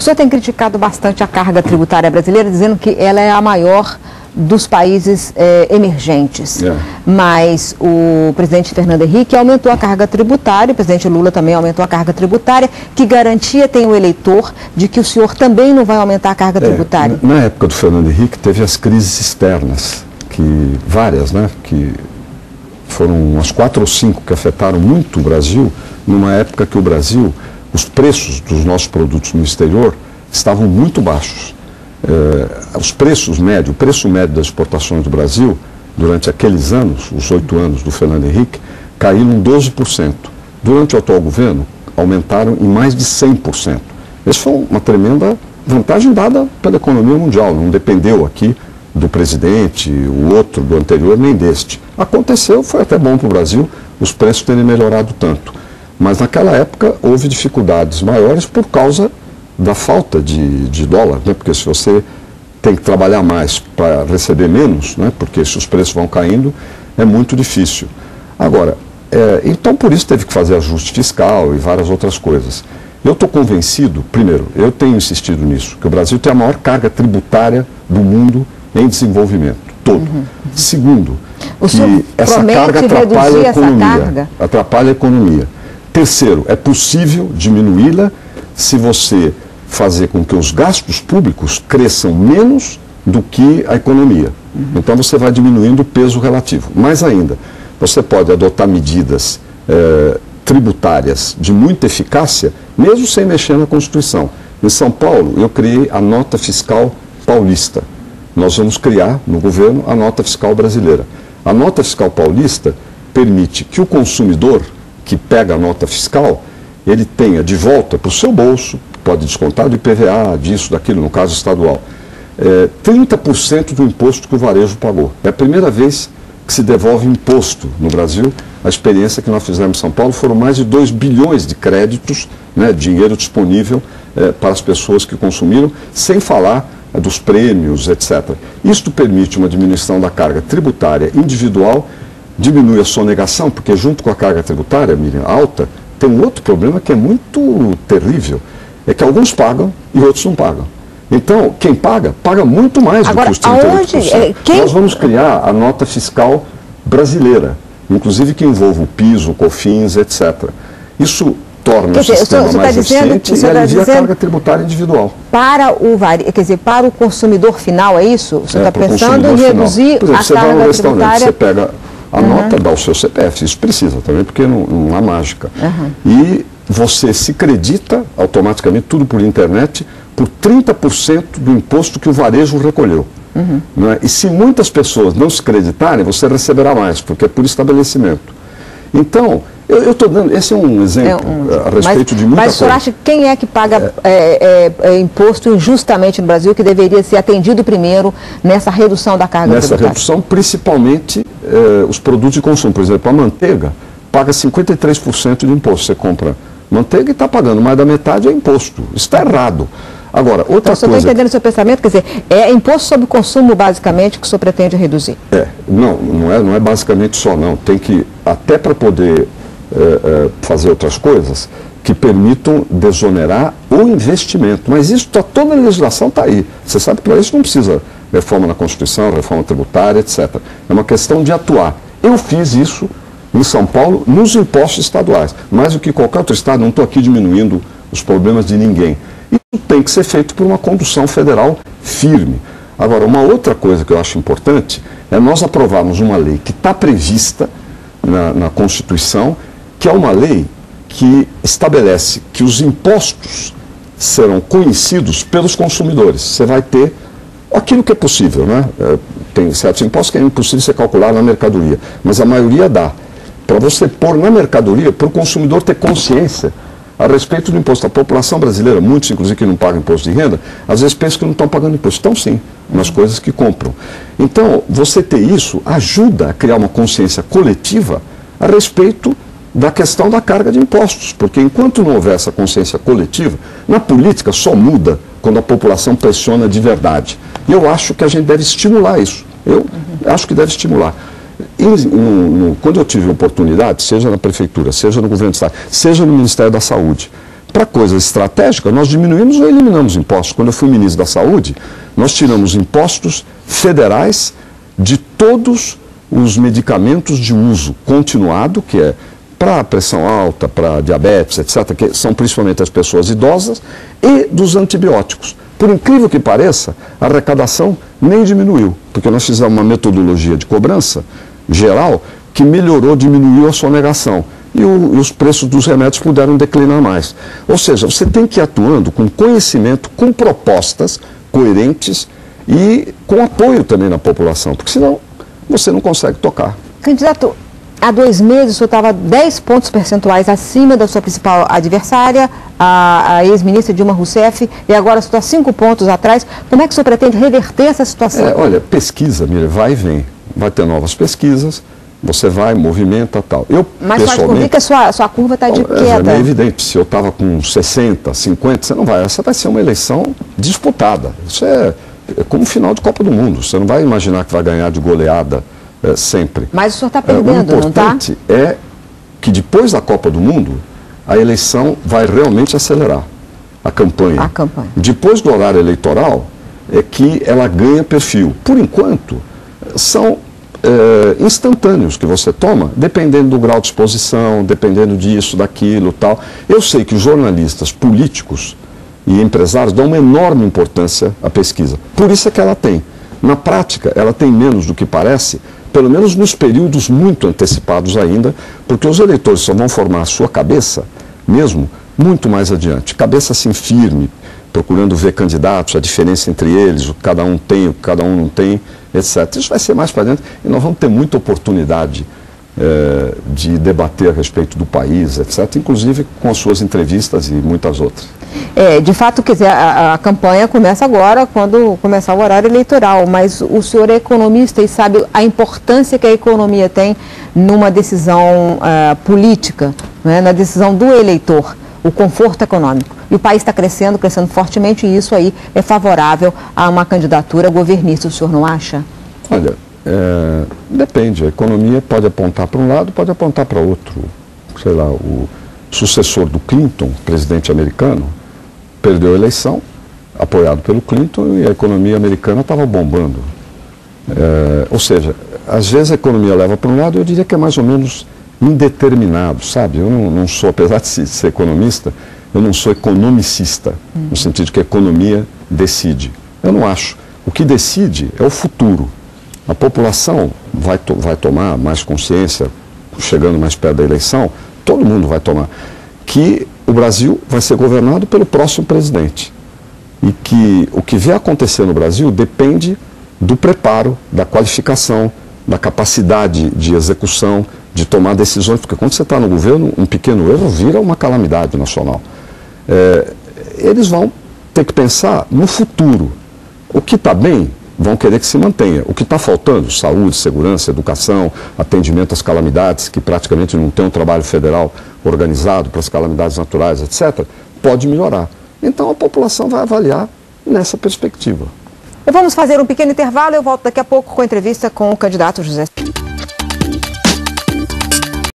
senhor tem criticado bastante a carga tributária brasileira, dizendo que ela é a maior dos países emergentes. Mas o presidente Fernando Henrique aumentou a carga tributária, o presidente Lula também aumentou a carga tributária. Que garantia tem o eleitor de que o senhor também não vai aumentar a carga tributária? Na época do Fernando Henrique teve as crises externas, várias, né, que foram umas 4 ou 5 que afetaram muito o Brasil, numa época que o Brasil, os preços dos nossos produtos no exterior estavam muito baixos. Os preços médios, o preço médio das exportações do Brasil, durante aqueles anos, os 8 anos do Fernando Henrique, caíram 12%. Durante o atual governo, aumentaram em mais de 100%. Essa foi uma tremenda vantagem dada pela economia mundial, não dependeu aqui do presidente, o outro, do anterior, nem deste. Aconteceu, foi até bom para o Brasil, os preços terem melhorado tanto. Mas naquela época houve dificuldades maiores por causa da falta de dólar, né? Porque se você tem que trabalhar mais para receber menos, né? Porque se os preços vão caindo, é muito difícil. Agora, então por isso teve que fazer ajuste fiscal e várias outras coisas. Eu estou convencido, primeiro, eu tenho insistido nisso, que o Brasil tem a maior carga tributária do mundo em desenvolvimento, todo. Segundo, que essa carga atrapalha a economia. Terceiro, é possível diminuí-la se você fazer com que os gastos públicos cresçam menos do que a economia. Então você vai diminuindo o peso relativo. Mais ainda, você pode adotar medidas tributárias de muita eficácia, mesmo sem mexer na Constituição. Em São Paulo, eu criei a nota fiscal paulista. Nós vamos criar, no governo, a nota fiscal brasileira. A nota fiscal paulista permite que o consumidor que pega a nota fiscal, ele tenha de volta para o seu bolso, pode descontar do IPVA, disso, daquilo, no caso estadual, 30% do imposto que o varejo pagou. É a primeira vez que se devolve imposto no Brasil. A experiência que nós fizemos em São Paulo foram mais de 2 bilhões de créditos, né, dinheiro disponível para as pessoas que consumiram, sem falar dos prêmios, etc. Isto permite uma diminuição da carga tributária individual, diminui a sonegação, porque junto com a carga tributária, Miriam, alta, tem um outro problema que é muito terrível, é que alguns pagam e outros não pagam. Então, quem paga, paga muito mais do que os 38%. Nós vamos criar a nota fiscal brasileira, inclusive que envolva o PIS, o COFINS, etc. Isso torna o sistema mais eficiente e alivia a carga tributária individual. Para o consumidor final, é isso? Você está pensando em reduzir a carga tributária? Você pega a nota, dá o seu CPF, isso precisa também, porque não há mágica. E você se credita automaticamente, tudo por internet, por 30% do imposto que o varejo recolheu. Não é? E se muitas pessoas não se creditarem, você receberá mais, porque é por estabelecimento. Então, eu estou dando, esse é um exemplo a respeito de muita coisa. Mas o senhor acha que quem é que paga imposto injustamente no Brasil, que deveria ser atendido primeiro nessa redução da carga tributária? Nessa redução, principalmente os produtos de consumo. Por exemplo, a manteiga paga 53% de imposto. Você compra manteiga e está pagando mais da metade é imposto. Isso está errado. Agora, outra coisa... Você está entendendo o seu pensamento? Quer dizer, é imposto sobre o consumo, basicamente, que o senhor pretende reduzir? Não é basicamente só, não. Tem que, até para poder fazer outras coisas, que permitam desonerar o investimento. Mas isso, toda a legislação está aí. Você sabe que para isso não precisa reforma na Constituição, reforma tributária, etc. É uma questão de atuar. Eu fiz isso em São Paulo, nos impostos estaduais. Mais do que qualquer outro estado, não estou aqui diminuindo os problemas de ninguém. Isso tem que ser feito por uma condução federal firme. Agora, uma outra coisa que eu acho importante é nós aprovarmos uma lei que está prevista na Constituição, que é uma lei que estabelece que os impostos serão conhecidos pelos consumidores. Você vai ter aquilo que é possível, né? Tem certos impostos que é impossível você calcular na mercadoria, mas a maioria dá. Para você pôr na mercadoria, para o consumidor ter consciência a respeito do imposto. A população brasileira, muitos inclusive que não pagam imposto de renda, às vezes pensam que não estão pagando imposto. Estão sim, nas coisas que compram. Então, você ter isso ajuda a criar uma consciência coletiva a respeito da questão da carga de impostos. Porque enquanto não houver essa consciência coletiva, na política só muda quando a população pressiona de verdade. E eu acho que a gente deve estimular isso. Eu acho que deve estimular. Quando eu tive oportunidade, seja na prefeitura, seja no governo do estado, seja no Ministério da Saúde, Para coisas estratégicas, nós diminuímos ou eliminamos impostos. Quando eu fui ministro da Saúde, nós tiramos impostos federais de todos os medicamentos de uso continuado, que é para pressão alta, para diabetes, etc., que são principalmente as pessoas idosas, e dos antibióticos. Por incrível que pareça, a arrecadação nem diminuiu, porque nós fizemos uma metodologia de cobrança geral que melhorou, diminuiu a sonegação. E os preços dos remédios puderam declinar mais. Ou seja, você tem que ir atuando com conhecimento, com propostas coerentes e com apoio também na população, porque senão você não consegue tocar. Candidato, há 2 meses o senhor estava 10 pontos percentuais acima da sua principal adversária, a ex-ministra Dilma Rousseff, e agora o senhor está 5 pontos atrás. Como é que o senhor pretende reverter essa situação? Olha, pesquisa, Miriam, vai e vem. Vai ter novas pesquisas, você vai, movimenta tal. Mas pode ouvir que a sua curva está de queda. É evidente, se eu estava com 60, 50, você não vai. Essa vai ser uma eleição disputada. Isso é como final de Copa do Mundo. Você não vai imaginar que vai ganhar de goleada sempre. Mas o senhor está perdendo, não está? O importante é que depois da Copa do Mundo, a eleição vai realmente acelerar a campanha. A campanha. Depois do horário eleitoral, é que ela ganha perfil. Por enquanto, são instantâneos que você toma, dependendo do grau de exposição, dependendo disso, daquilo, tal. Eu sei que os jornalistas, políticos e empresários dão uma enorme importância à pesquisa. Por isso é que ela tem. Na prática, ela tem menos do que parece, pelo menos nos períodos muito antecipados ainda, porque os eleitores só vão formar a sua cabeça, mesmo, muito mais adiante. Cabeça assim firme, procurando ver candidatos, a diferença entre eles, o que cada um tem, o que cada um não tem, etc. Isso vai ser mais para dentro e nós vamos ter muita oportunidade de debater a respeito do país, etc., inclusive com as suas entrevistas e muitas outras. De fato, quer dizer, a campanha começa agora, quando começar o horário eleitoral, mas o senhor é economista e sabe a importância que a economia tem numa decisão política, né, na decisão do eleitor, o conforto econômico. E o país está crescendo fortemente, e isso aí é favorável a uma candidatura governista, o senhor não acha? Olha, depende. A economia pode apontar para um lado, pode apontar para outro. Sei lá, o sucessor do Clinton, presidente americano, perdeu a eleição, apoiado pelo Clinton, e a economia americana estava bombando. Ou seja, às vezes a economia leva para um lado, eu diria que é mais ou menos indeterminado, sabe? Eu não sou, apesar de ser economista, eu não sou economicista, no sentido de que a economia decide. Eu não acho. O que decide é o futuro. A população vai tomar mais consciência, chegando mais perto da eleição, todo mundo vai tomar, que o Brasil vai ser governado pelo próximo presidente. E que o que vier acontecer no Brasil depende do preparo, da qualificação, da capacidade de execução, de tomar decisões, porque quando você está no governo, um pequeno erro vira uma calamidade nacional. Eles vão ter que pensar no futuro. O que está bem, vão querer que se mantenha. O que está faltando, saúde, segurança, educação, atendimento às calamidades, que praticamente não tem um trabalho federal organizado para as calamidades naturais, etc., pode melhorar. Então a população vai avaliar nessa perspectiva. Vamos fazer um pequeno intervalo, eu volto daqui a pouco com a entrevista com o candidato José.